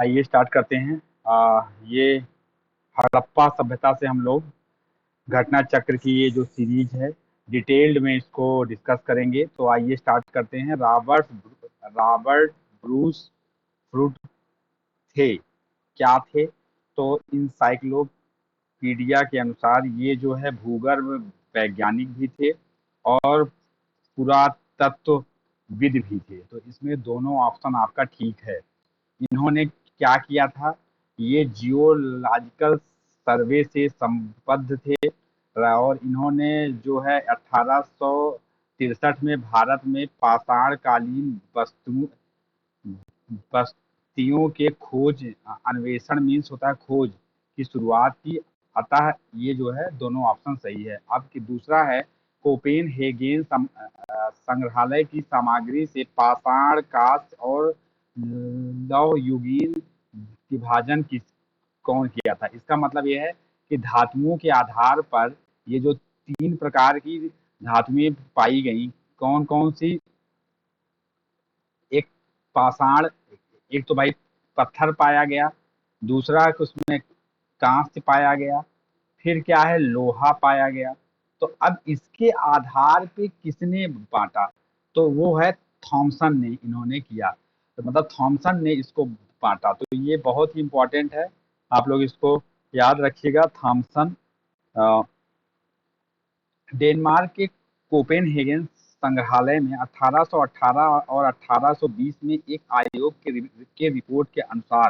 आइए स्टार्ट करते हैं। ये हड़प्पा सभ्यता से हम लोग घटना चक्र की ये जो सीरीज है डिटेल्ड में इसको डिस्कस करेंगे। तो आइए स्टार्ट करते हैं। रॉबर्ट ब्रूस फ्रूट थे, क्या थे? तो इंसाइक्लोपीडिया के अनुसार ये जो है भूगर्भ वैज्ञानिक भी थे और पुरातत्वविद भी थे। तो इसमें दोनों ऑप्शन आपका ठीक है। इन्होंने क्या किया था? ये जियोलॉजिकल सर्वे से संबद्ध थे और इन्होंने जो है 1863 में भारत में पाषाण कालीन बस्तियों के खोज अन्वेषण मीन्स होता है खोज की शुरुआत की। अतः ये जो है दोनों ऑप्शन सही है। अब की दूसरा है कोपेनहेगन संग्रहालय की सामग्री से पाषाण कांस्य और लौहयुगीन विभाजन कौन किया था? इसका मतलब यह है कि धातुओं के आधार पर ये जो 3 प्रकार की धातुएं पाई गई, कौन कौन सी? एक पाषाण, एक तो भाई पत्थर पाया गया, दूसरा उसमें कांस्य पाया गया, फिर क्या है लोहा पाया गया। तो अब इसके आधार पे किसने बांटा? तो वो है थॉमसन ने, इन्होंने किया। तो मतलब थॉमसन ने इसको बांटा। तो ये बहुत ही इंपॉर्टेंट है, आप लोग इसको याद रखिएगा। थॉमसन डेनमार्क के कोपेनहेगन संग्रहालय में 1818 और 1820 में एक आयोग के रिपोर्ट के अनुसार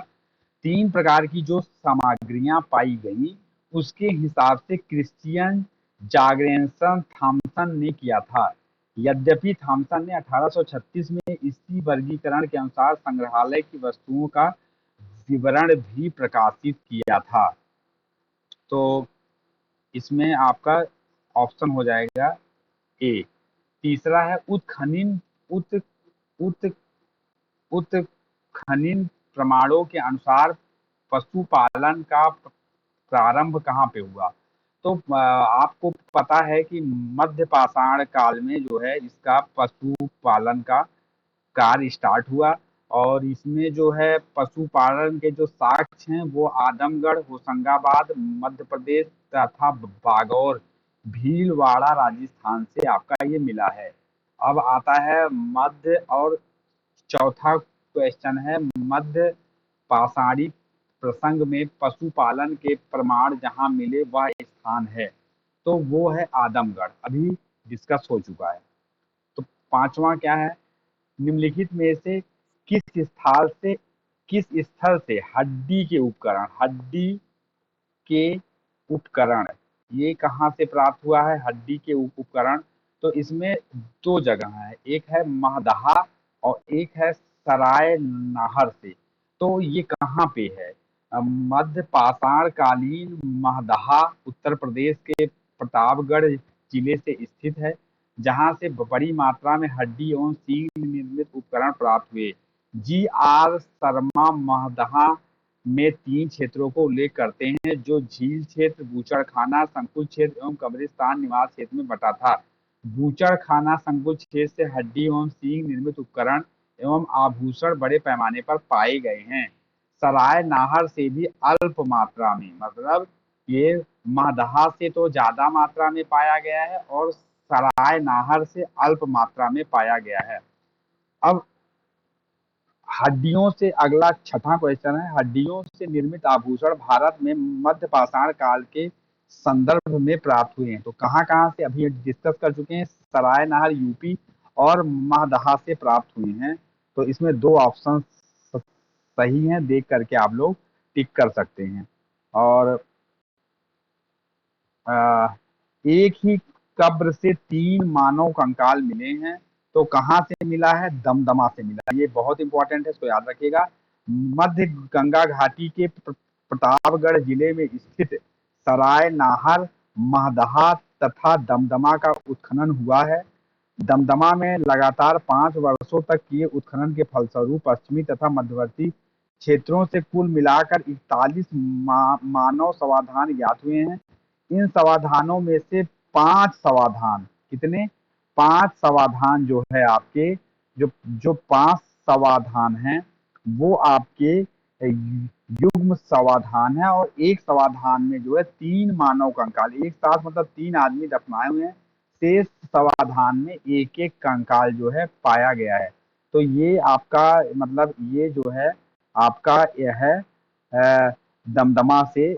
3 प्रकार की जो सामग्रियां पाई गई, उसके हिसाब से क्रिश्चियन जार्गेंसन थॉमसन ने किया था। यद्यपि थॉमसन ने 1836 में इसी वर्गीकरण के अनुसार संग्रहालय की वस्तुओं का विवरण भी प्रकाशित किया था। तो इसमें आपका ऑप्शन हो जाएगा ए। तीसरा है उत्खनन उत उत उत्खनन प्रमाणों के अनुसार पशुपालन का प्रारंभ कहाँ पे हुआ? तो आपको पता है कि मध्य पाषाण काल में जो है इसका पशुपालन का कार्य स्टार्ट हुआ और इसमें जो है पशुपालन के जो साक्ष्य हैं वो आदमगढ़, होशंगाबाद मध्य प्रदेश तथा बागौर भीलवाड़ा राजस्थान से आपका ये मिला है। अब आता है मध्य, और चौथा क्वेश्चन है मध्य पाषाणी प्रसंग में पशुपालन के प्रमाण जहां मिले वह स्थान है, तो वो है आदमगढ़, अभी डिस्कस हो चुका है। तो पांचवा क्या है? निम्नलिखित में से किस स्थल से हड्डी के उपकरण ये कहाँ से प्राप्त हुआ है? हड्डी के उपकरण। तो इसमें 2 जगह है, एक है महदहा और एक है सराय नाहर से। तो ये कहाँ पे है? मध्य पाषाण कालीन महदहा उत्तर प्रदेश के प्रतापगढ़ जिले से स्थित है, जहां से बड़ी मात्रा में हड्डी एवं सील निर्मित उपकरण प्राप्त हुए। जी.आर. शर्मा महदहा में 3 क्षेत्रों को उल्लेख करते हैं, जो झील क्षेत्र, बूचड़खाना संकुल क्षेत्र एवं कब्रिस्तान निवास क्षेत्र में बटा था। बूचड़खाना संकुल क्षेत्र से हड्डी एवं सींग निर्मित उपकरण एवं आभूषण बड़े पैमाने पर पाए गए हैं। सराय नाहर से भी अल्प मात्रा में, मतलब ये महदहा से तो ज्यादा मात्रा में पाया गया है और सराय नाहर से अल्प मात्रा में पाया गया है। अब हड्डियों से अगला छठा क्वेश्चन है, हड्डियों से निर्मित आभूषण भारत में मध्य पाषाण काल के संदर्भ में प्राप्त हुए हैं। तो कहाँ कहाँ से अभी डिस्कस कर चुके हैं, सराय नाहर यूपी और महदहा से प्राप्त हुए हैं। तो इसमें 2 ऑप्शन सही हैं, देख करके आप लोग टिक कर सकते हैं। और एक ही कब्र से 3 मानव कंकाल मिले हैं, तो कहाँ से मिला है? दमदमा से मिला। ये बहुत इंपॉर्टेंट है, इसको याद रखिएगा। मध्य गंगा घाटी के प्रतापगढ़ जिले में स्थित सराय नाहर, महदहा तथा दमदमा का उत्खनन हुआ है। दमदमा में लगातार 5 वर्षों तक किए उत्खनन के फलस्वरूप पश्चिमी तथा मध्यवर्ती क्षेत्रों से कुल मिलाकर 41 मानव समाधान ज्ञात हुए हैं। इन समाधानों में से 5 समाधान, कितने? 5 समाधान जो है आपके, जो जो 5 समाधान हैं वो आपके युग्म समाधान है, और एक समाधान में जो है 3 मानव कंकाल एक साथ, मतलब 3 आदमी दफनाए हुए हैं। शेष समाधान में एक एक कंकाल जो है पाया गया है। तो ये आपका मतलब ये जो है आपका यह है दमदमा से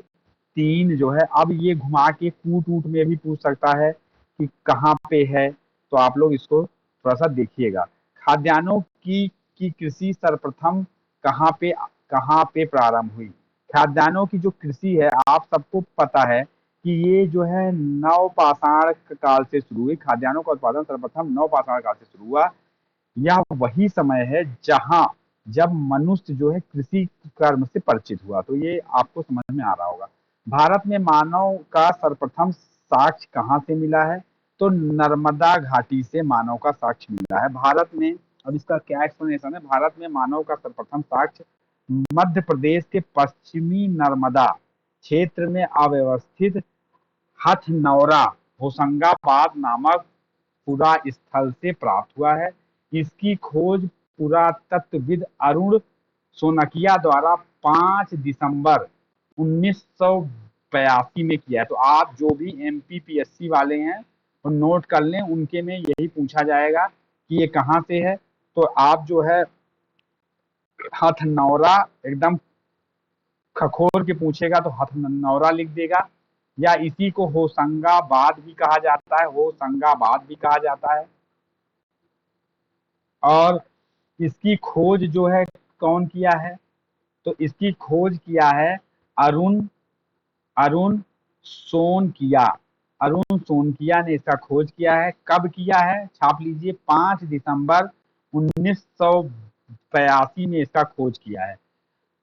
3 जो है। अब ये घुमा के कूट ऊट में भी पूछ सकता है कि कहाँ पे है, तो आप लोग इसको थोड़ा सा देखिएगा। खाद्यान्नों की कृषि सर्वप्रथम कहाँ पे प्रारंभ हुई। खाद्यान्नों की जो कृषि है, आप सबको पता है कि ये जो है नवपाषाण काल से शुरू हुई। खाद्यान्नों का उत्पादन सर्वप्रथम नवपाषाण काल से शुरू हुआ। यह वही समय है जहां जब मनुष्य जो है कृषि कर्म से परिचित हुआ। तो ये आपको समझ में आ रहा होगा। भारत में मानव का सर्वप्रथम साक्ष्य कहाँ से मिला है, तो नर्मदा घाटी से मानव का साक्ष्य मिला है भारत में। अब इसका क्या एक्सप्लेनेशन है। भारत में मानव का सर्वप्रथम साक्ष्य मध्य प्रदेश के पश्चिमी नर्मदा क्षेत्र में अव्यवस्थित हथनौरा होशंगाबाद नामक पुरा स्थल से प्राप्त हुआ है। इसकी खोज पुरातत्वविद अरुण सोनकिया द्वारा 5 दिसंबर 1982 में किया है। तो आप जो भी एमपीपीएससी वाले हैं वो नोट कर लें, उनके में यही पूछा जाएगा कि ये कहाँ से है। तो आप जो है हथनौरा एकदम खखोर के पूछेगा तो हथनौरा लिख देगा, या इसी को होशंगाबाद भी कहा जाता है, होशंगाबाद भी कहा जाता है। और इसकी खोज जो है कौन किया है, तो इसकी खोज किया है अरुण अरुण सोनकिया। अरुण सोनकिया ने इसका खोज किया है। कब किया है, छाप लीजिए, 5 दिसंबर 1982 में इसका खोज किया है।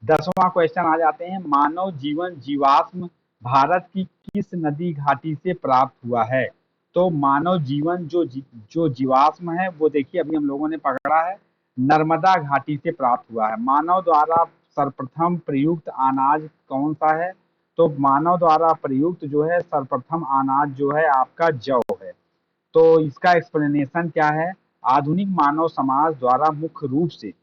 10वां क्वेश्चन आ जाते हैं। मानव जीवन जीवाश्म भारत की किस नदी घाटी से प्राप्त हुआ है। तो मानव जीवन जो जीवाश्म है वो देखिए अभी हम लोगों ने पकड़ा है, नर्मदा घाटी से प्राप्त हुआ है। मानव द्वारा सर्वप्रथम प्रयुक्त अनाज कौन सा है, तो मानव द्वारा प्रयुक्त जो है सर्वप्रथम अनाज जो है आपका जौ है। तो इसका एक्सप्लेनेशन क्या है। आधुनिक मानव समाज द्वारा मुख्य रूप से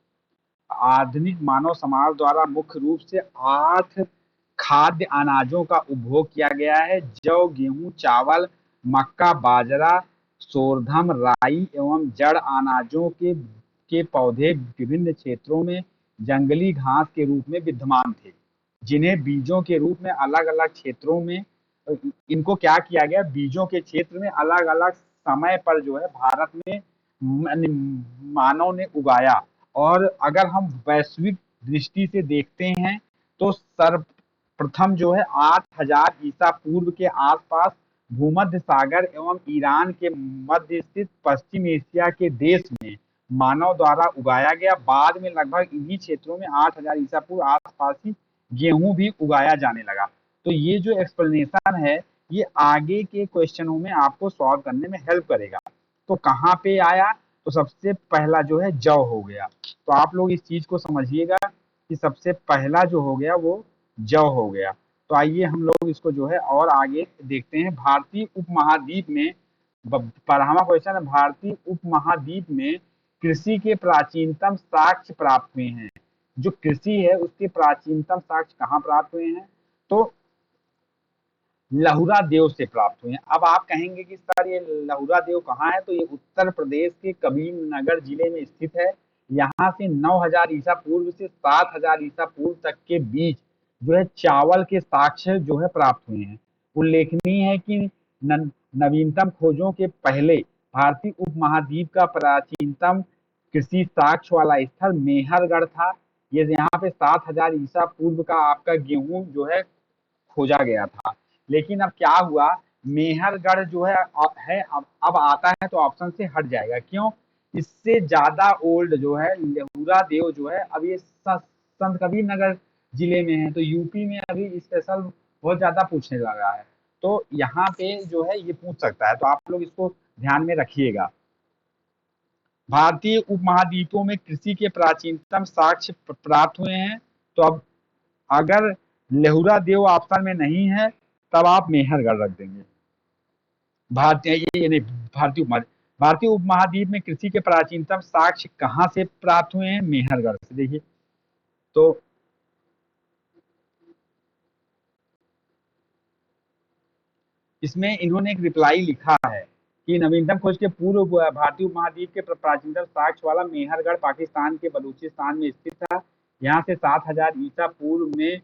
आधुनिक मानव समाज द्वारा मुख्य रूप से 8 खाद्य अनाजों का उपभोग किया गया है। जौ, गेहूं, चावल, मक्का, बाजरा, सोरधम, राई एवं जड़ अनाजों के पौधे विभिन्न क्षेत्रों में जंगली घास के रूप में विद्यमान थे, जिन्हें बीजों के रूप में अलग अलग क्षेत्रों में इनको क्या किया गया, बीजों के क्षेत्र में अलग अलग समय पर जो है भारत में मानव ने उगाया। और अगर हम वैश्विक दृष्टि से देखते हैं तो सर्वप्रथम जो है 8000 ईसा पूर्व के आसपास भूमध्य सागर एवं ईरान के मध्य स्थित पश्चिम एशिया के देश में मानव द्वारा उगाया गया। बाद में लगभग इन्हीं क्षेत्रों में 8000 ईसा पूर्व आसपास ही गेहूं भी उगाया जाने लगा। तो ये जो एक्सप्लेनेशन है ये आगे के क्वेश्चनों में आपको सॉल्व करने में हेल्प करेगा। तो कहाँ पे आया, तो सबसे पहला जो है जौ हो गया। तो आप लोग इस चीज को समझिएगा कि सबसे पहला जो हो गया वो जौ हो गया। तो आइए हम लोग इसको जो है और आगे देखते हैं। भारतीय उपमहाद्वीप में 12वां क्वेश्चन है, भारतीय उपमहाद्वीप में कृषि के प्राचीनतम साक्ष्य प्राप्त हुए हैं। जो कृषि है उसके प्राचीनतम साक्ष्य कहाँ प्राप्त हुए हैं, तो लहुरा देव से प्राप्त हुए हैं। अब आप कहेंगे कि सर ये लहुरा देव कहाँ है, तो ये उत्तर प्रदेश के कबीरनगर जिले में स्थित है। यहाँ से 9000 ईसा पूर्व से 7000 ईसा पूर्व तक के बीच जो है चावल के साक्ष्य जो है प्राप्त हुए हैं। उल्लेखनीय है कि नवीनतम खोजों के पहले भारतीय उपमहाद्वीप का प्राचीनतम कृषि साक्ष्य वाला स्थल मेहरगढ़ था। ये यहाँ पे 7000 ईसा पूर्व का आपका गेहूं जो है खोजा गया था। लेकिन अब क्या हुआ, मेहरगढ़ जो है अब आता है तो ऑप्शन से हट जाएगा। क्यों, इससे ज्यादा ओल्ड जो है लहुरा देव जो है अब ये संत कबीर नगर जिले में है। तो यूपी में अभी स्पेशल बहुत ज्यादा पूछने लगा है, तो यहाँ पे जो है ये पूछ सकता है। तो आप लोग इसको ध्यान में रखिएगा। भारतीय उपमहाद्वीपों में कृषि के प्राचीनतम साक्ष्य प्राप्त हुए हैं। तो अब अगर लहुरा देव ऑप्शन में नहीं है तब आप मेहरगढ़ रख देंगे। भारतीय उपमहाद्वीप में कृषि के प्राचीनतम साक्ष्य कहाँ से प्राप्त हुए हैं, मेहरगढ़ से। देखिए तो इसमें इन्होंने एक रिप्लाई लिखा है कि नवीनतम खोज के पूर्व भारतीय उपमहाद्वीप के प्राचीनतम साक्ष्य वाला मेहरगढ़ पाकिस्तान के बलूचिस्तान में स्थित था। यहाँ से 7000 ईसा पूर्व में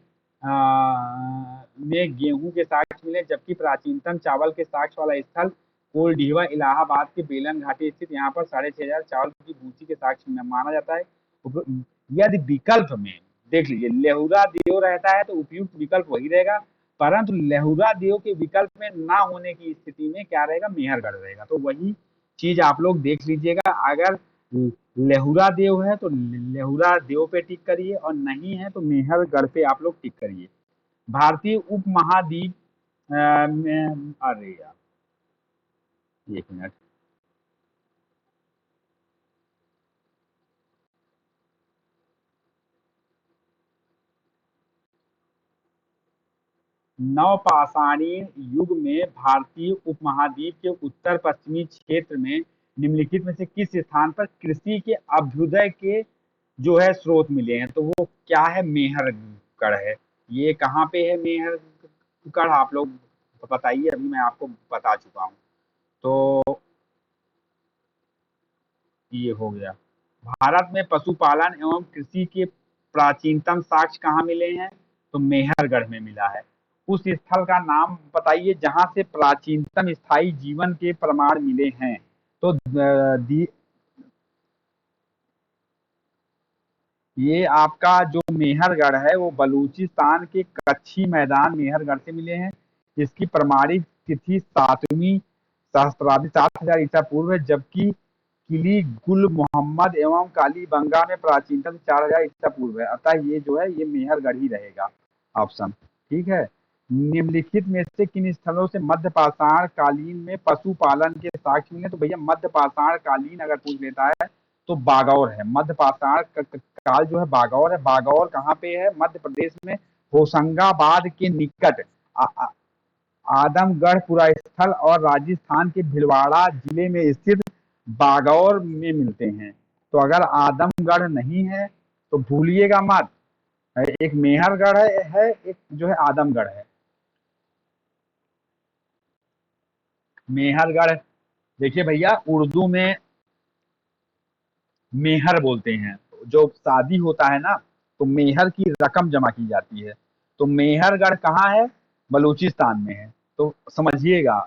गेहूं के साक्ष्य मिले, जबकि प्राचीनतम चावल के साक्ष्य वाला स्थल कोलडीवा इलाहाबाद के बेलन घाटी स्थित यहाँ पर 6500 चावल की भूसी के साक्ष्य में माना जाता है। यदि विकल्प में देख लीजिए लेहुरा देव रहता है तो उपयुक्त विकल्प वही रहेगा, परंतु लेहुरा देव के विकल्प में ना होने की स्थिति में क्या रहेगा, मेहरगढ़ रहेगा। तो वही चीज आप लोग देख लीजिएगा, अगर लेहुरा देव है तो लेहुरा देव पे टिक करिए और नहीं है तो मेहरगढ़ पे आप लोग टिक करिए। भारतीय उपमहाद्वीप अरे यार 1 मिनट, नवपाषाणीय युग में भारतीय उपमहाद्वीप के उत्तर पश्चिमी क्षेत्र में निम्नलिखित में से किस स्थान पर कृषि के अभ्युदय के जो है स्रोत मिले हैं? तो वो क्या है, मेहरगढ़ है। ये कहाँ पे है मेहरगढ़, आप लोग बताइए, अभी मैं आपको बता चुका हूँ। तो ये हो गया। भारत में पशुपालन एवं कृषि के प्राचीनतम साक्ष्य कहाँ मिले हैं? तो मेहरगढ़ में मिला है। उस स्थल का नाम बताइए जहां से प्राचीनतम स्थायी जीवन के प्रमाण मिले हैं। तो ये आपका जो मेहरगढ़ है वो बलूचिस्तान के कच्छी मैदान मेहरगढ़ से मिले हैं। इसकी प्रमाणिक तिथि 7वीं सहस्त्राब्दी 7000 ईसा पूर्व है, जबकि किली गुल मोहम्मद एवं कालीबंगा में प्राचीनतम 4000 ईसा पूर्व है। अतः ये जो है ये मेहरगढ़ ही रहेगा ऑप्शन। ठीक है। निम्नलिखित में से किन स्थलों से मध्य पाषाण कालीन में पशुपालन के साक्ष्य मिले? तो भैया मध्य पाषाण कालीन अगर पूछ लेता है तो बागौर है। मध्य पाषाण काल जो है बागौर है। बागौर कहाँ पे है? मध्य प्रदेश में होशंगाबाद के निकट आदमगढ़ पुरास्थल और राजस्थान के भीलवाड़ा जिले में स्थित बागौर में मिलते हैं। तो अगर आदमगढ़ नहीं है तो भूलिएगा मत, एक मेहरगढ़ है, एक जो है आदमगढ़ है। मेहरगढ़ देखिए भैया, उर्दू में मेहर बोलते हैं। जो शादी होता है ना तो मेहर की रकम जमा की जाती है। तो मेहरगढ़ कहाँ है? बलूचिस्तान में है। तो समझिएगा,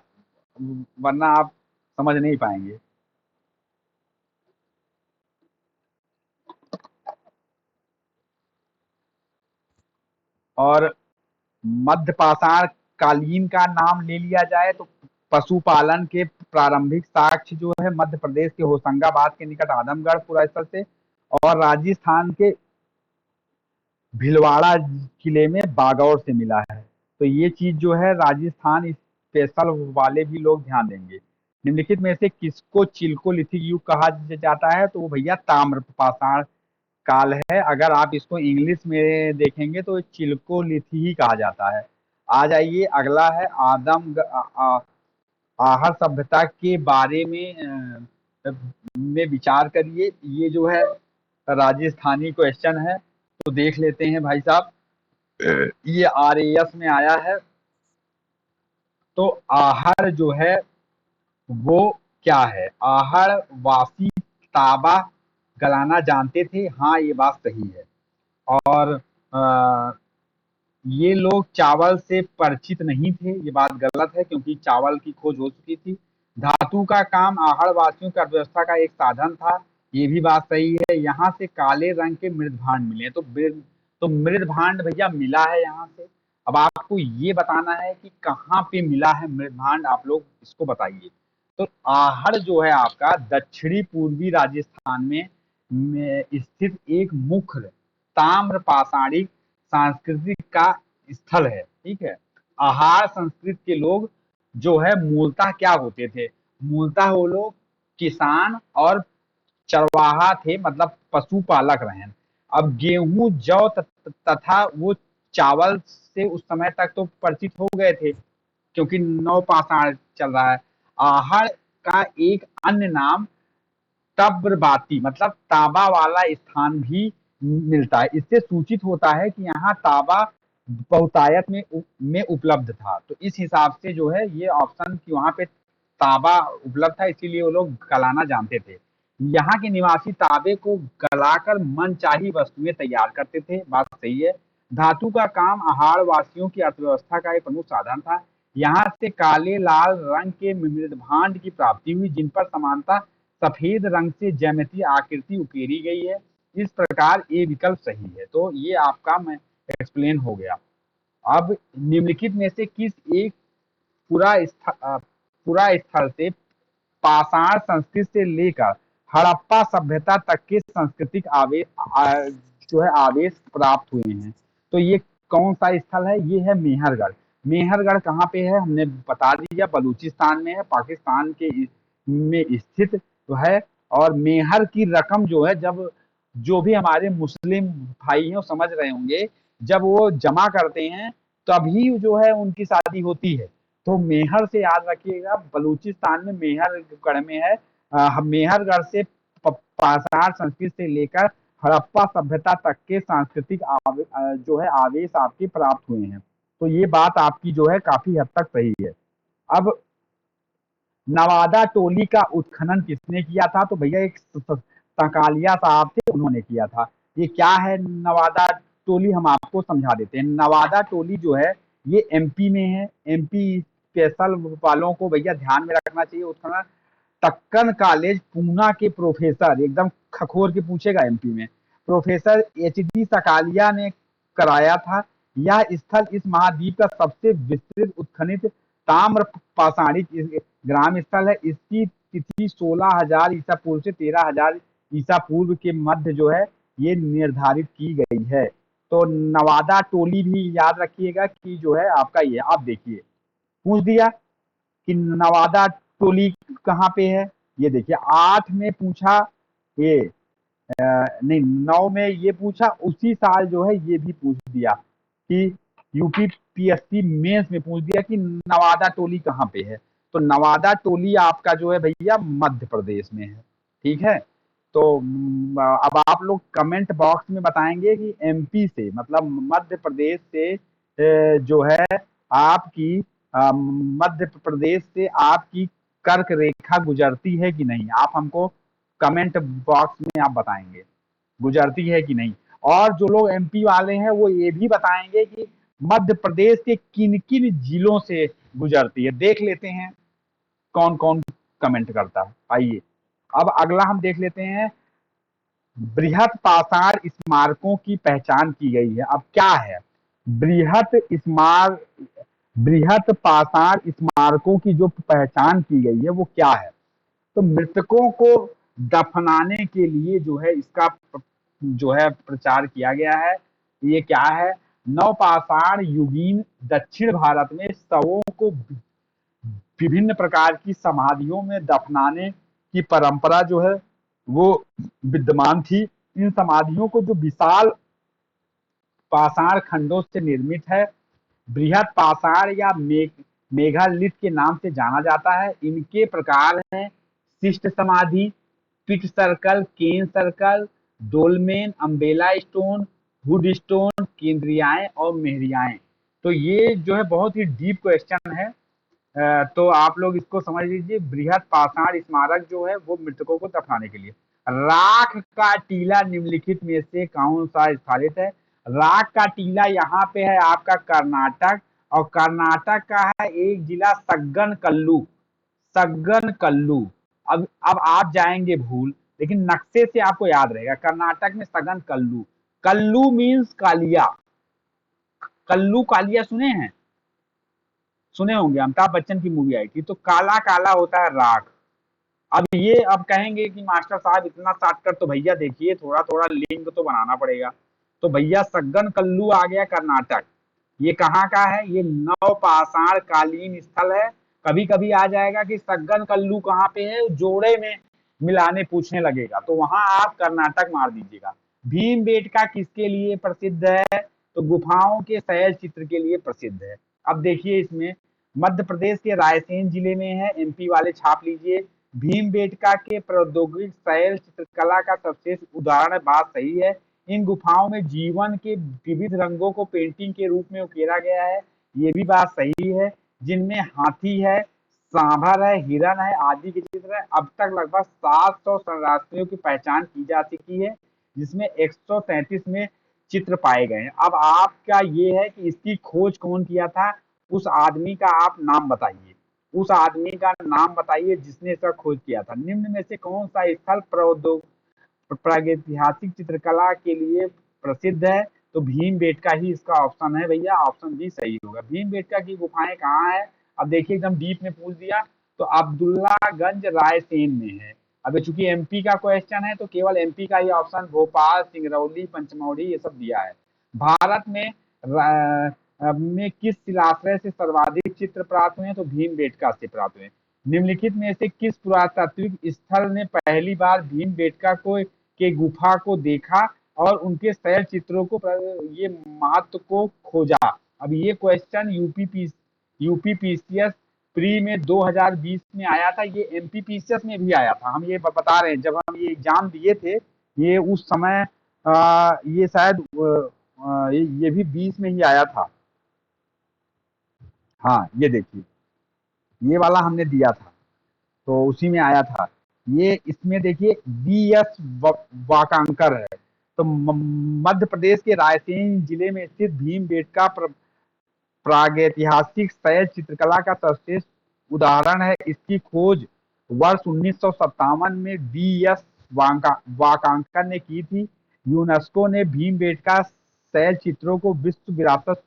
वरना आप समझ नहीं पाएंगे। और मध्य पाषाण कालीन का नाम ले लिया जाए तो पशुपालन के प्रारंभिक साक्ष्य जो है मध्य प्रदेश के होशंगाबाद के निकट आदमगढ़ पुरास्थल से और राजस्थान के भीलवाड़ा किले में बागौर से मिला है। तो ये चीज जो है राजस्थान स्पेशल वाले भी लोग ध्यान देंगे। निम्नलिखित में से किसको चिल्कोलिथिक युग कहा जाता है? तो वो भैया ताम्र पाषाण काल है। अगर आप इसको इंग्लिश में देखेंगे तो चिल्कोलिथि ही कहा जाता है। आ जाइए, अगला है आहर सभ्यता के बारे में विचार करिए। ये जो है राजस्थानी क्वेश्चन है, तो देख लेते हैं भाई साहब। ये RAS में आया है। तो आहर जो है वो क्या है? आहड़ वासी ताबा गलाना जानते थे। हाँ, ये बात सही है। और ये लोग चावल से परिचित नहीं थे, ये बात गलत है, क्योंकि चावल की खोज हो चुकी थी। धातु का काम आहड़ वासियों की अर्थव्यवस्था का एक साधन था, ये भी बात सही है। यहाँ से काले रंग के मृदभांड मिले। तो मृदभांड भैया मिला है यहाँ से। अब आपको ये बताना है कि कहाँ पे मिला है मृदभांड, आप लोग इसको बताइए। तो आहड़ जो है आपका दक्षिणी पूर्वी राजस्थान में स्थित एक मुख्य ताम्र पाषाणिक सांस्कृतिक का स्थल है। ठीक है। आहार संस्कृत के लोग जो है मूलतः क्या होते थे? मूलतः वो लोग किसान और चरवाहा थे, मतलब पशुपालक रहे। अब गेहूं जौ तथा वो चावल से उस समय तक तो परिचित हो गए थे, क्योंकि नवपाषाण चल रहा है। आहड़ का एक अन्य नाम तब्रबाती मतलब तांबा वाला स्थान भी मिलता है। इससे सूचित होता है कि यहाँ तांबा बहुतायत में उपलब्ध था। तो इस हिसाब से जो है ये ऑप्शन कि वहां पे तांबा उपलब्ध था, इसीलिए वो लोग गलाना जानते थे। यहाँ के निवासी तांबे को गलाकर मनचाही वस्तुएं तैयार करते थे, बात सही है। धातु का काम आहार वासियों की अर्थव्यवस्था का एक प्रमुख साधन था। यहाँ से काले लाल रंग के मृदभांड की प्राप्ति हुई, जिन पर समानता सफेद रंग से ज्यामितीय आकृति उकेरी गई है। इस प्रकार ये विकल्प सही है। तो ये आपका मैं एक्सप्लेन हो गया। अब निम्नलिखित में से किस एक पुरा स्थल से पाषाण संस्कृति से लेकर हड़प्पा सभ्यता तक के सांस्कृतिक जो है आवेश प्राप्त हुए हैं? तो ये कौन सा स्थल है? ये है मेहरगढ़। मेहरगढ़ कहाँ पे है? हमने बता दिया, बलूचिस्तान में है, पाकिस्तान के में स्थित तो है। और मेहर की रकम जो है, जब जो भी हमारे मुस्लिम भाई हैं वो समझ रहे होंगे, जब वो जमा करते हैं तभी जो है उनकी शादी होती है। तो मेहर से याद रखिएगा, बलूचिस्तान में मेहरगढ़ में है। मेहरगढ़ से पाषाण संस्कृति से लेकर हड़प्पा सभ्यता तक के सांस्कृतिक जो है आवेश आपके प्राप्त हुए हैं। तो ये बात आपकी जो है काफी हद तक सही है। अब नवादा टोली का उत्खनन किसने किया था? तो भैया एक तकालिया साहब थे, उन्होंने किया था। ये क्या है नवादा टोली, हम आपको समझा देते हैं। नवादा टोली जो है ये एमपी में है। एमपी स्पेशल वालों को भैया ध्यान में रखना चाहिए। उत्खनन टक्कन कॉलेज पूना के प्रोफेसर, एकदम खखोर के पूछेगा एमपी में, प्रोफेसर एच.डी. सकालिया ने कराया था। यह स्थल इस महाद्वीप का सबसे विस्तृत उत्खनित ताम्र पाषाणिक ग्राम स्थल है। इसकी तिथि 16,000 ईसा पूर्व से 13,000 ईसा पूर्व के मध्य जो है ये निर्धारित की गई है। तो नवादा टोली भी याद रखिएगा कि जो है आपका ये, आप देखिए पूछ दिया कि नवादा टोली कहाँ पे है। ये देखिए 8 में पूछा ये, नहीं 9 में ये पूछा, उसी साल जो है ये भी पूछ दिया कि यूपी पीएससी मेंस में पूछ दिया कि नवादा टोली कहाँ पे है। तो नवादा टोली आपका जो है भैया मध्य प्रदेश में है। ठीक है। तो अब आप लोग कमेंट बॉक्स में बताएंगे कि एमपी से मतलब मध्य प्रदेश से जो है आपकी मध्य प्रदेश से आपकी कर्क रेखा गुजरती है कि नहीं। आप हमको कमेंट बॉक्स में आप बताएंगे गुजरती है कि नहीं। और जो लोग एमपी वाले हैं वो ये भी बताएंगे कि मध्य प्रदेश के किन किन जिलों से गुजरती है। देख लेते हैं कौन कौन कमेंट करता है। आइए अब अगला हम देख लेते हैं। बृहत पाषाण स्मारकों की पहचान की गई है। अब क्या है बृहत पाषाण स्मारकों की जो पहचान की गई है वो क्या है? तो मृतकों को दफनाने के लिए जो है इसका जो है प्रचार किया गया है। ये क्या है? नवपाषाण युगीन दक्षिण भारत में शवों को विभिन्न प्रकार की समाधियों में दफनाने की परंपरा जो है वो विद्यमान थी। इन समाधियों को जो विशाल पाषाण खंडों से निर्मित है, बृहत पाषाण या मेघालिथ के नाम से जाना जाता है। इनके प्रकार हैं शिष्ट समाधि, pit circle, cairn circle, dolmen, umbrella stone, hood stone, केंद्रियाएं और मेहरियाएं। तो ये जो है बहुत ही डीप क्वेश्चन है। तो आप लोग इसको समझ लीजिए। बृहत पाषाण स्मारक जो है वो मृतकों को दफनाने के लिए। राख का टीला निम्नलिखित में से कौन सा स्थापित है? राख का टीला यहाँ पे है आपका कर्नाटक, और कर्नाटक का है एक जिला सग्गन कल्लू। सग्गन कल्लू। अब आप जाएंगे भूल, लेकिन नक्शे से आपको याद रहेगा। कर्नाटक में सगन कल्लू। कल्लू मीन्स कालिया। कल्लू कालिया सुने हैं? सुने होंगे, अमिताभ बच्चन की मूवी आई थी। तो काला काला होता है राख। अब ये अब कहेंगे कि मास्टर साहब इतना शॉर्टकट, तो भैया देखिए थोड़ा थोड़ा लिंक तो बनाना पड़ेगा। तो भैया सग्गन कल्लू आ गया कर्नाटक। ये कहाँ का है? ये नवपाषाण कालीन स्थल है। कभी कभी आ जाएगा कि सग्गन कल्लू कहाँ पे है, जोड़े में मिलाने पूछने लगेगा, तो वहां आप कर्नाटक मार दीजिएगा। भीमबेटका किसके लिए प्रसिद्ध है? तो गुफाओं के शैल चित्र के लिए प्रसिद्ध है। अब देखिए इसमें मध्य प्रदेश के रायसेन जिले में है। एमपी वाले छाप लीजिए। भीमबेटका के प्रौद्योगिक शैल चित्रकला का सबसे उदाहरण है। बात सही है। इन गुफाओं में जीवन के विविध रंगों को पेंटिंग के रूप में उकेरा गया है, ये भी बात सही है। जिनमें हाथी है, सांभर है, हिरन है आदि के चित्र है। अब तक लगभग 700 संराष्ट्रियों की पहचान की जा चुकी है, जिसमें 133 में चित्र पाए गए हैं। अब आपका ये है कि इसकी खोज कौन किया था, उस आदमी का आप नाम बताइए। उस आदमी का नाम बताइए जिसने इसका खोज किया था। निम्न में से कौन सा स्थल प्रागैतिहासिक चित्रकला के लिए प्रसिद्ध है? तो भीमबेटका ही इसका ऑप्शन है भैया, ऑप्शन बी सही होगा। भीमबेटका की गुफाएं कहाँ है? अब देखिए एकदम डीप में पूछ दिया, तो अब्दुल्लागंज रायसेन में है। अब चूंकि एमपी का क्वेश्चन है तो केवल एमपी का ही ऑप्शन, भोपाल, सिंगरौली, पंचमढ़ी ये सब दिया है। भारत में किस शिलाश्रय से सर्वाधिक चित्र प्राप्त हुए हैं? तो भीमबेटका से प्राप्त हुए हैं। निम्नलिखित में से किस पुरातात्विक स्थल ने पहली बार भीमबेटका को के गुफा को देखा और उनके शैल चित्रों को ये महत्व को खोजा? अब ये क्वेश्चन यूपीपीसीएस प्री में 2020 में आया था, ये एमपीपीसीएस में भी आया था। हम ये बता रहे हैं, जब हम ये एग्जाम दिए थे, ये उस समय ये शायद ये भी 20 में ही आया था। हाँ ये देखिए, ये वाला हमने दिया था तो उसी में आया था ये। इसमें देखिए बीएस वाकांकर है। तो मध्य प्रदेश के रायसेन जिले में स्थित भीमबेटका प्रागैतिहासिक शैल चित्रकला का सर्वश्रेष्ठ उदाहरण है। इसकी खोज वर्ष 1957 में बीएस वाकांकर ने की थी। यूनेस्को ने भीमबेटका शैल चित्रों को विश्व विरासत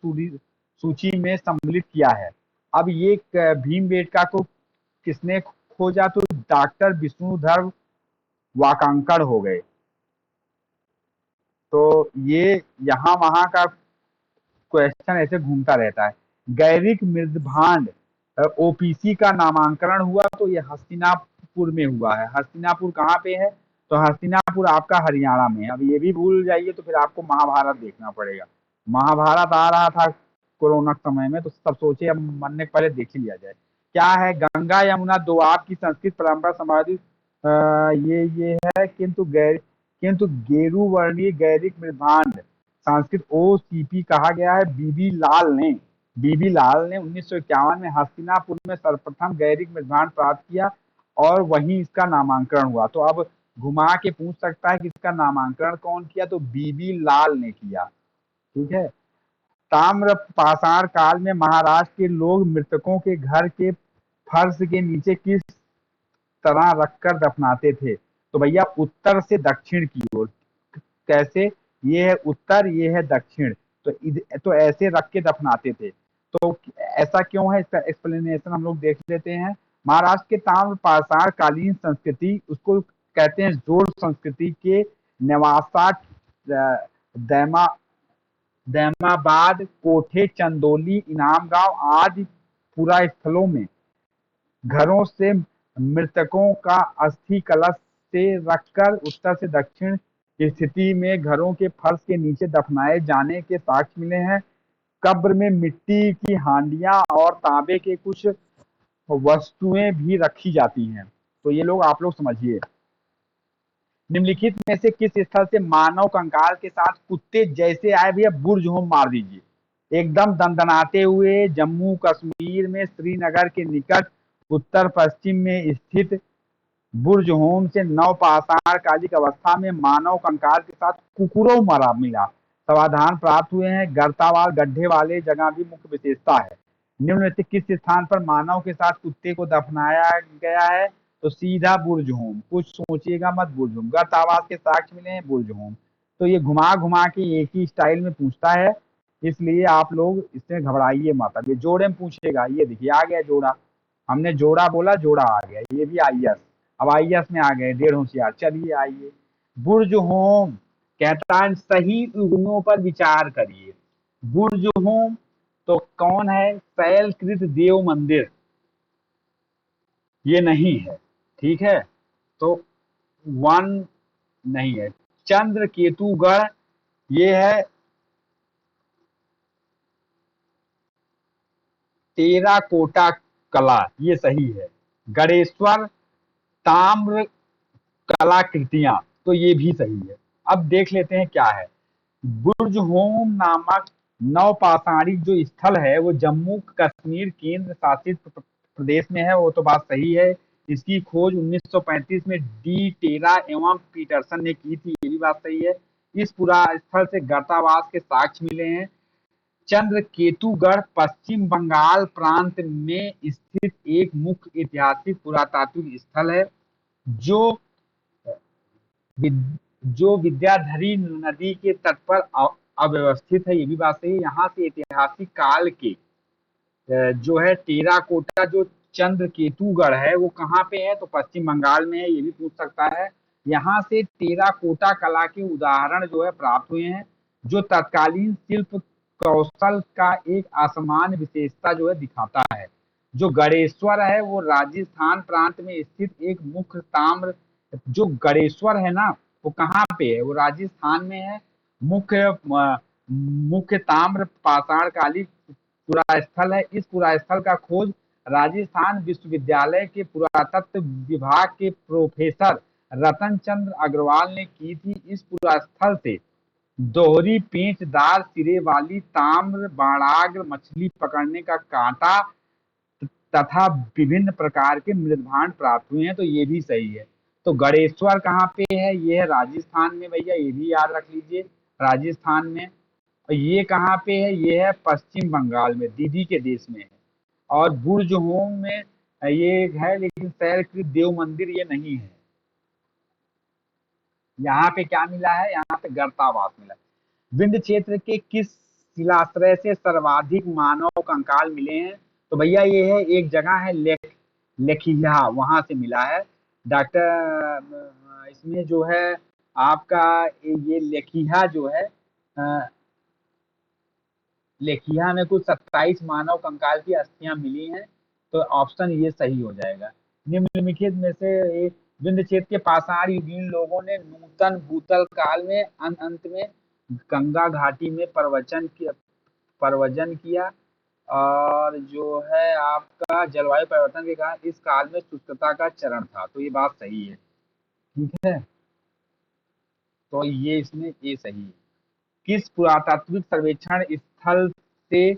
सूची में सम्मिलित किया है। अब ये भीमबेटका को किसने खोजा? तो डॉक्टर विष्णुधर वाकांकर हो गए। तो ये यहाँ वहां का क्वेश्चन ऐसे घूमता रहता है। गैरिक मृदभांड ओपीसी का नामांकन हुआ तो ये हस्तिनापुर में हुआ है। हस्तिनापुर कहाँ पे है? तो हस्तिनापुर आपका हरियाणा में है। अब ये भी भूल जाइए तो फिर आपको महाभारत देखना पड़ेगा। महाभारत आ रहा था कोरोना समय में, तो सब सोचे अब मरने के पहले देख ही लिया जाए। क्या है? गंगा यमुना दोआब की संस्कृत परंपरा संबंधित ये है, किंतु गेरु वर्णीय गैरिक मृदभांड संस्कृत ओसीपी कहा गया है। बीबी लाल ने 1951 में हस्तिनापुर में सर्वप्रथम गैरिक मृदभांड प्राप्त किया और वहीं इसका नामांकन हुआ। तो अब घुमा के पूछ सकता है कि इसका नामांकन कौन किया? तो बीबी लाल ने किया। ठीक है। ताम्र पाषाण काल में महाराष्ट्र के लोग मृतकों के घर के फर्श के नीचे किस तरह रखकर दफनाते थे? तो भैया उत्तर से दक्षिण की ओर। कैसे? ये है उत्तर, ये है दक्षिण, तो ऐसे रख के दफनाते थे। तो ऐसा क्यों है, इसका एक्सप्लेनेशन हम लोग देख लेते हैं। महाराष्ट्र के ताम्र पाषाण कालीन संस्कृति, उसको कहते हैं जोड़ संस्कृति के नेवासा, दैमा दैमाबाद, कोठे, चंदौली, इनाम गांव आदि पूरा स्थलों में घरों से मृतकों का अस्थि कलश से रखकर उत्तर से दक्षिण की स्थिति में घरों के फर्श के नीचे दफनाए जाने के साक्ष्य मिले हैं। कब्र में मिट्टी की हांडियां और तांबे के कुछ वस्तुएं भी रखी जाती हैं। तो ये लोग आप लोग समझिए। निम्नलिखित में से किस स्थल से मानव कंकाल के साथ कुत्ते जैसे आए? भैया बुर्ज होम मार दीजिए। एकदम दंदनाते हुए जम्मू कश्मीर में श्रीनगर के निकट उत्तर पश्चिम में स्थित बुर्ज होम से नवपाषाण कालिक अवस्था में मानव कंकाल के साथ कुकुरों मरा मिला समाधान प्राप्त हुए हैं। गर्तावाल गड्ढे वाले जगह भी मुख्य विशेषता है। निम्न में से किस स्थान पर मानव के साथ कुत्ते को दफनाया गया है? तो सीधा बुर्ज होम, कुछ सोचिएगा मत, बुर्ज होम। गर्तावास के साक्ष्य मिले हैं, बुर्ज होम। तो ये घुमा घुमा के एक ही स्टाइल में पूछता है, इसलिए आप लोग इससे घबराइए मत। अब ये जोड़े में पूछेगा, ये देखिए आ गया जोड़ा। हमने जोड़ा बोला, जोड़ा आ गया। ये भी आईएएस, अब आईएएस में आ गए, डेढ़ होशियार। चलिए आइए, बुर्ज होम कहता है सही उगमों पर विचार करिए। बुर्ज होम तो कौन है? शैलकृत देव मंदिर, ये नहीं है। ठीक है, तो वन नहीं है। चंद्र केतुगढ़ ये है। टेराकोटा कला ये सही है। गणेश्वर ताम्र कलाकृतियां तो ये भी सही है। अब देख लेते हैं क्या है। बुर्ज होम नामक नवपाषाणिक जो स्थल है वो जम्मू कश्मीर केंद्र शासित प्रदेश में है, वो तो बात सही है। इसकी खोज 1935 में डी टेरा एवं पीटरसन ने की थी, ये भी बात सही है। इस पुरा स्थल से गर्तावास के साक्ष्य मिले हैं। चंद्रकेतुगढ़ पश्चिम बंगाल प्रांत में स्थित एक मुख्य ऐतिहासिक पुरातात्विक स्थल है, जो विद- जो विद्याधरी नदी के तट पर अव्यवस्थित है, ये भी बात सही है। यहाँ से ऐतिहासिक काल के जो है टेराकोटा जो चंद्रकेतुगढ़ है वो कहाँ पे है, तो पश्चिम बंगाल में है, ये भी पूछ सकता है। यहाँ से टेराकोटा कला के उदाहरण जो है प्राप्त हुए हैं, जो तत्कालीन शिल्प कौशल का एक असमान विशेषता जो है दिखाता है। जो गणेश्वर है वो राजस्थान प्रांत में स्थित एक मुख्य ताम्र, जो गणेश्वर है ना वो कहाँ पे है, वो राजस्थान में है। मुख्य ताम्र पाषाण कालिक पुरास्थल है। इस पुरास्थल का खोज राजस्थान विश्वविद्यालय के पुरातत्व विभाग के प्रोफेसर रतन चंद्र अग्रवाल ने की थी। इस पुरास्थल से दोहरी पेंचदार सिरे वाली ताम्र बाणाग्र मछली पकड़ने का कांटा तथा विभिन्न प्रकार के मृदभांड प्राप्त हुए हैं, तो ये भी सही है। तो गणेश्वर कहाँ पे है, ये है राजस्थान में भैया, ये भी याद रख लीजिए, राजस्थान में। और ये कहाँ पे है, ये है पश्चिम बंगाल में, दीदी के देश में है। और बुर्ज होम में ये एक है, लेकिन शैलकृत देव मंदिर ये नहीं है। यहाँ पे क्या मिला है, यहाँ पे गर्तावास मिला है। विंध्य क्षेत्र के किस शिलाश्रय से सर्वाधिक मानव कंकाल मिले हैं, तो भैया ये है एक जगह है लेखिया, वहां से मिला है। डॉक्टर इसमें जो है आपका ये लेखिया जो है लेखिया में कुल 27 मानव कंकाल की अस्थियां मिली हैं, तो ऑप्शन ये सही हो जाएगा। निम्नलिखित में से एक विंध्य क्षेत्र के पाषाण युगीन लोगों ने नूतन भूतल काल में अंत में गंगा घाटी में परवजन किया, और जो है आपका जलवायु परिवर्तन के कारण इस काल में शुष्कता का चरण था, तो ये बात सही है। ठीक है, तो ये इसमें ये सही है। किस पुरातात्विक सर्वेक्षण स्थल से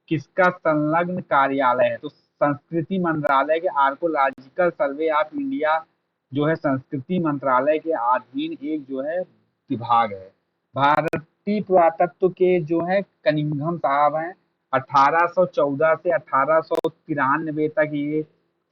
किसका संलग्न कार्यालय है, तो संस्कृति मंत्रालय के आर्कोलॉजिकल सर्वे ऑफ इंडिया जो है संस्कृति मंत्रालय के अधीन एक जो है विभाग है। भारतीय पुरातत्व के जो है कनिंघम साहब हैं, 1814 से 1893 तक ये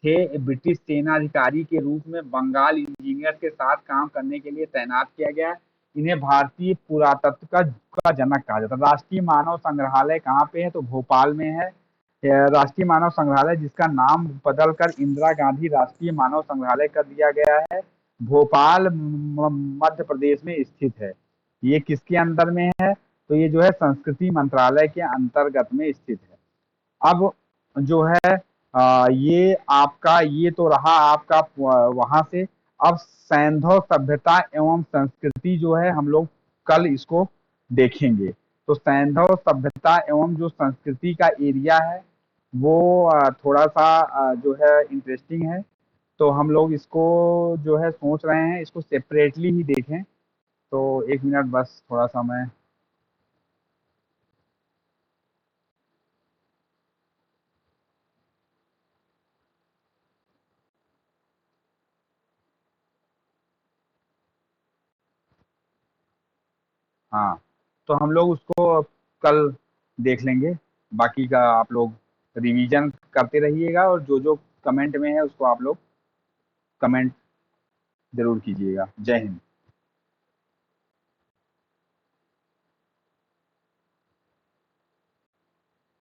थे। ब्रिटिश सेना अधिकारी के रूप में बंगाल इंजीनियर के साथ काम करने के लिए तैनात किया गया। इन्हें भारतीय पुरातत्व का जनक कहा जाता है। राष्ट्रीय मानव संग्रहालय कहाँ पे है, तो भोपाल में है। राष्ट्रीय मानव संग्रहालय जिसका नाम बदलकर इंदिरा गांधी राष्ट्रीय मानव संग्रहालय कर दिया गया है, भोपाल मध्य प्रदेश में स्थित है। ये किसके अंदर में है, तो ये जो है संस्कृति मंत्रालय के अंतर्गत में स्थित है। अब जो है ये आपका ये तो रहा आपका वहां से। अब सैंधव सभ्यता एवं संस्कृति जो है हम लोग कल इसको देखेंगे। तो सैंधव सभ्यता एवं जो संस्कृति का एरिया है वो थोड़ा सा जो है इंटरेस्टिंग है। तो हम लोग इसको जो है सोच रहे हैं इसको सेपरेटली ही देखें। तो एक मिनट बस थोड़ा सा मैं हाँ, तो हम लोग उसको कल देख लेंगे। बाकी का आप लोग रिवीजन करते रहिएगा, और जो जो कमेंट में है उसको आप लोग कमेंट जरूर कीजिएगा। जय हिंद।